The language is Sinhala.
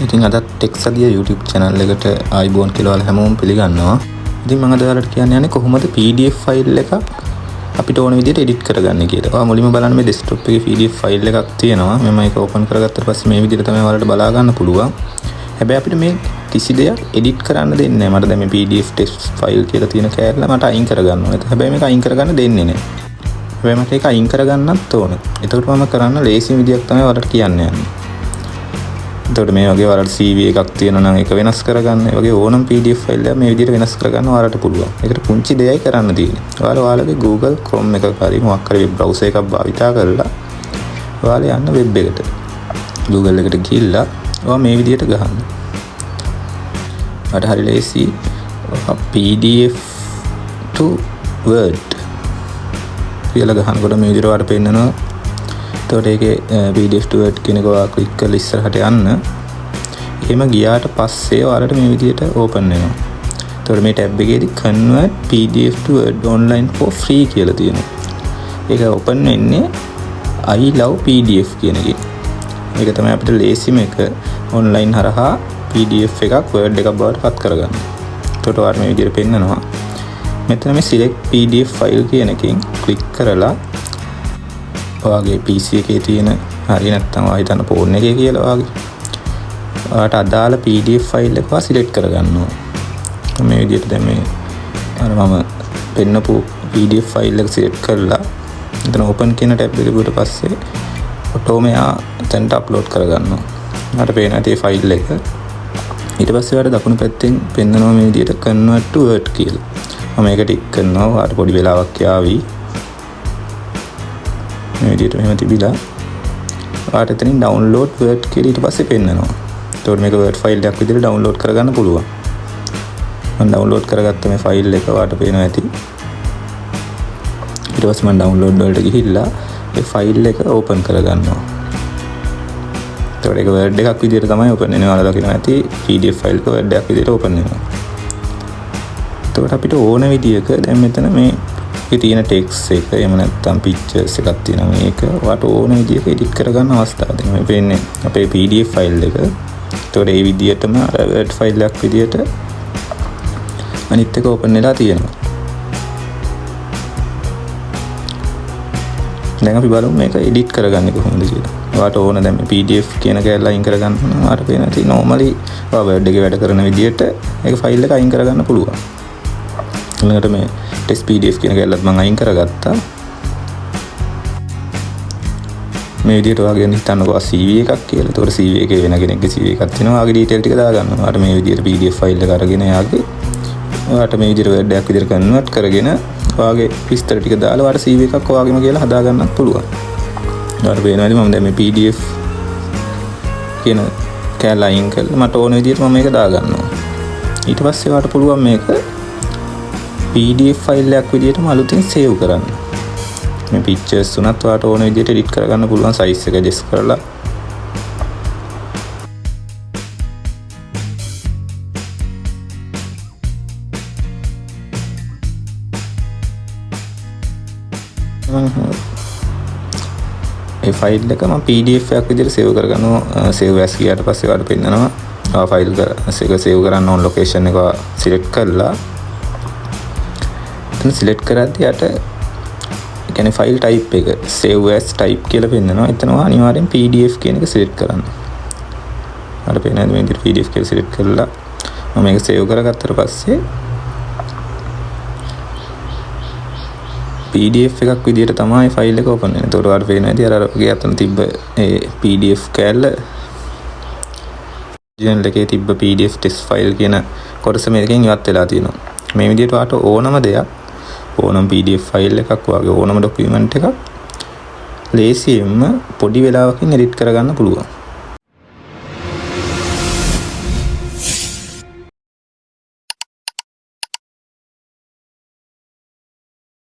ඉතින් අදත් ටෙක්සදිය YouTube channel එකට ආයිබෝන් කියලා ඔයාලා හැමෝම පිළිගන්නවා. ඉතින් මම අද ඔයාලට කියන්න යන්නේ කොහොමද PDF file එකක් අපිට ඕන විදිහට edit කරගන්නේ කියලා. ඔයා මුලින්ම බලන්න මේ desktop එකේ PDF file එකක් තියෙනවා. මම ඒක open කරගත්තට පස්සේ මේ විදිහට තමයි ඔයාලට බලා ගන්න පුළුවන්. හැබැයි අපිට මේ කිසි දෙයක් edit කරන්න දෙන්නේ නැහැ. මට දැන් මේ PDF text file කියලා තියෙන කෑල්ල මට අයින් කරගන්න ඕනේ. හැබැයි මේක අයින් කරගන්න දෙන්නේ නැහැ. හැබැයි මට ඒක අයින් කරගන්නත් ඕනේ. එතකොට මම කරන්න ලේසිම විදියක් තමයි ඔයාලට කියන්න යන්නේ. එතකොට මේ වගේ ඔයාලට CV එකක් තියෙනවා නම් ඒක වෙනස් කරගන්න. ඒ වගේ ඕනම PDF ෆයිල් එකක් මේ විදිහට වෙනස් කරගන්න ඔයාලට පුළුවන්. ඒකට පුංචි දෙයයි කරන්න තියෙන්නේ. ඔයාලගේ Google Chrome එකක හරි මොකක් හරි වෙබ් බ්‍රවුසර් එකක් භාවිතා කරලා ඔයාලා යන්න වෙබ් එකට. Google එකට ගිහිල්ලා ඔයා මේ විදිහට ගහන්න. අර හරි ලේසි PDF to Word කියලා ගහනකොට මේ විදිහට ඔයාලට පෙන්නනවා. එතකොට ඒකේ PDF to Word කියන එක ඔයා ක්ලික් කරලා ඉස්සරහට යන්න. එහෙම ගියාට පස්සේ ඔයාලට මේ විදිහට ඕපන් වෙනවා. එතකොට මේ ටැබ් එකේදී convert PDF to Word online for free කියලා තියෙනවා. ඒක ඕපන් වෙන්නේ I love PDF කියන එකෙන්. ඒක තමයි අපිට ලේසිම එක online හරහා PDF එකක් Word එකක් බවට පත් කරගන්න. එතකොට ඔයාලට මේ විදිහට පෙන්නනවා. මෙතන මේ select PDF file කියන එකෙන් ක්ලික් කරලා ඔයාගේ PC එකේ තියෙන හරි නැත්නම් ඔයා හිතන ෆෝන් එකේ කියලා ඔයාට අදාළ PDF ෆයිල් එක සිලෙක්ට් කරගන්න ඕනේ. මේ විදිහට දැන් මේ අර මම පෙන්නපු PDF ෆයිල් එක සිලෙක්ට් කරලා එතන open කියන ටැබ් එක ගිහුවට පස්සේ ඔටෝම එයා එතනට අප්ලෝඩ් කරගන්නවා. මට පේනවා මේ ෆයිල් එක. ඊට පස්සේ ඔයාලට දකුණු පැත්තෙන් පෙන්නනවා මේ විදිහට convert to Word කියලා. මම මේක ටික් කරනවා. ඔයාලට පොඩි වෙලාවක් යාවි. මේ විදිහට මෙහෙම තිබිලා ඔයාලට එතනින් download Word කියලා ඊට පස්සේ පෙන්නනවා. ඒතකොට මේක Word file එකක් විදිහට download කරගන්න පුළුවන්. මම download කරගත්ත මේ file එක ඔයාලට පේනවා ඇති. ඊට පස්සේ මම download වලට ගිහිල්ලා ඒ file එක open කරගන්නවා. ඒතකොට ඒක Word එකක් විදිහට තමයි open වෙන්නේ. ඔයාලා දකිනවා ඇති PDF file එක Word එකක් විදිහට open වෙනවා. ඒතකොට අපිට ඕන විදිහක දැන් මෙතන මේ ඒ තියෙන ටෙක්ස්ට් එක එහෙම නැත්නම් පික්චර්ස් එකක් තියෙනවා මේක ඔයාලට ඕන විදිහක එඩිට් කරගන්න අවස්ථාවක් තියෙනවා. මේ පේන්නේ අපේ PDF ෆයිල් එක. ඒතකොට ඒ විදිහටම අර Word ෆයිල් එකක් විදිහට අනිත් එක ඕපන් වෙලා තියෙනවා. දැන් අපි බලමු මේක එඩිට් කරගන්නේ කොහොමද කියලා. ඔයාලට ඕන දැන් මේ PDF කියන කැලේ අයින් කරගන්න නම් ඔයාලට පේනවා තියෙන normally ඔයා Word එකේ වැඩ කරන විදිහට ඒක ෆයිල් එක අයින් කරගන්න පුළුවන්. ඊළඟට මේ test PDF කියන කැලලත් මම අයින් කරගත්තා. මේ විදිහට ඔයාගෙන හිතන්නකෝ CV එකක් කියලා. ඒතකොට CV එකේ වෙන කෙනෙක්ගේ CV එකක් තියෙනවා. ඔයාගේ detail ටික දාගන්නවා. ඔයාට මේ විදිහට PDF ෆයිල් එක අරගෙන යාගේ ඔයාට මේ විදිහට Word එකක් විදිහට convert කරගෙන ඔයාගේ විස්තර ටික දාලා ඔයාට CV එකක් ඔයාගෙම කියලා හදා ගන්නත් පුළුවන්. ඔයාලට පේනවාද මම දැන් මේ PDF කියන කැලල අයින් කරලා මට ඕන විදිහට මම මේක දාගන්නවා. ඊට පස්සේ ඔයාට පුළුවන් මේක PDF ෆයිල් එකක් විදිහටම අලුතෙන් සේව් කරන්න. මේ පික්චර්ස් උනත් ඔයාලට ඕන විදිහට එඩිට් කරගන්න පුළුවන් සයිස් එක ඇඩ්ජස්ට් කරලා. ඒ ෆයිල් එක මම PDF එකක් විදිහට සේව් කරගන්නවා. සේව් ඇස් ගියාට පස්සේ ඔයාලට පෙන්නනවා. ඔයා ෆයිල් එක සේව් කරන්න ඕන ලොකේෂන් එක සිලෙක්ට් කරලා සිලෙක්ට් කරද්දී යට කියන්නේ ෆයිල් ටයිප් එක save as type කියලා පෙන්නනවා. එතන අනිවාර්යෙන් PDF කියන එක සිලෙක්ට් කරන්න. අර පේනද මේ විදිහට PDF කියලා සිලෙක්ට් කරලා මම මේක සේව් කරගත්තට පස්සේ PDF එකක් විදිහට තමයි ෆයිල් එක ඕපන් වෙන්නේ. ඒතකොට ඔයාලට පේනවා ඉතින් අර වගේ අතන තිබ්බ ඒ PDF කැල්ල ජර්නල් එකේ තිබ්බ PDF test file කියන කොටස මේකෙන් ඉවත් වෙලා තියෙනවා. මේ විදිහට ඔයාලට ඕනම දෙයක් ඕනම PDF ෆයිල් එකක් වගේ ඕනම ડોකියුමන්ට් එකක් ලේසියෙන්ම පොඩි වෙලාවකින් එඩිට් කරගන්න පුළුවන්.